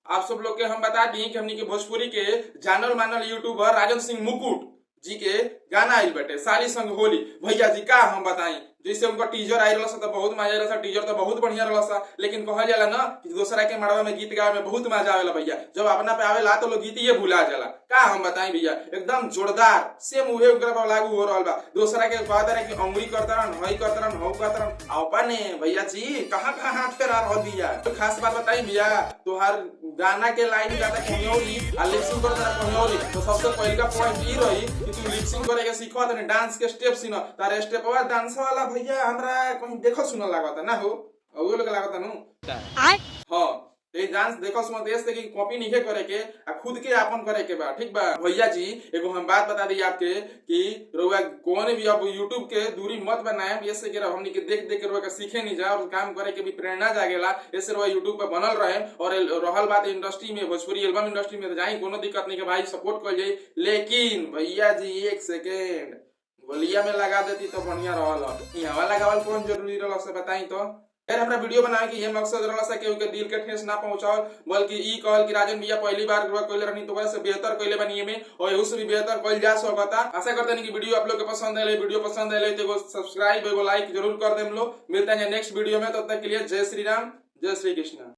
आप सब लोग के हम बता दी कि हमनी के भोजपुरी के जानल मानल यूट्यूबर राजन सिंह मुकुट जी के गाना आइल बटे साली संग होली। भैया जी का हम बताई, जैसे उनका टीजर आई रहा तो बहुत मजा आया, टीजर तो बहुत बढ़िया रहा, लेकिन कहल जाला ना कि दूसरा के मड़वा में गीत गावे में बहुत मजा आवेला भैया, जब अपना पे आवेला तो लोग गीत ये भुला जाला। का हम बताई भैया, एकदम जोरदार सेम उहे ओकरा पर लागू हो रहल बा। दूसरा के कहत रहे कि अंगुरी करतरन हई करतरन हौ करतरन, अपने भैया जी कहां हाथ फेरा रह दिया। तो खास बात बताई भैया, तोहार गाना के लाइन गाता कहियोरी आ लिपसिंग करता कहियोरी, तो सबसे पहले का पॉइंट ई रही कि तू लिपसिंग करे के सीखत ने, डांस के स्टेप सीना तारे स्टेपवा डांस वाला भैया हमरा कहीं देखो सुनल लागता ना हो, औवे लोग लागता नु हां ये डांस देखो सुन देश से कि कॉपी नहीं करे के आ खुद के आपन करे के बा। ठीक बा भैया जी, एगो हम बात बता दी आपके कि रोगा कौन भी अब यूट्यूब के दूरी मत बनाए, ऐसे के हमनी के देख देख के रोगा सीखे नहीं जा और काम करे के भी प्रेरणा जागेला, ऐसे रोगा यूट्यूब पे बनल रहे। और रहल बात इंडस्ट्री में, भोजपुरी एल्बम इंडस्ट्री में तो जाई कोनो दिक्कत नहीं के भाई, सपोर्ट कर जाई, लेकिन भैया जी एक सेकेंड गोलिया में लगा देती तो बढ़िया रहल। यहाँ लगावल कौन जरूरी रहल से बताई तो। फिर हमरा वीडियो बनावे के ये मकसद रहला सा कि उनके दिल के ठेस ना पहुंचाओ, बल्कि ई कहल कि राजन भैया पहली बार कइले रहनी तो वजह से बेहतर कइले बनिए में और एहू से भी बेहतर कइल जा सकता। आशा करते हैं कि वीडियो आप लोग के पसंद आइले, वीडियो पसंद आइले तो एगो सब्सक्राइब एगो लाइक जरूर कर देम लो। मिलते हैं नेक्स्ट वीडियो में, तब तक के लिए जय श्री राम, जय श्री कृष्ण।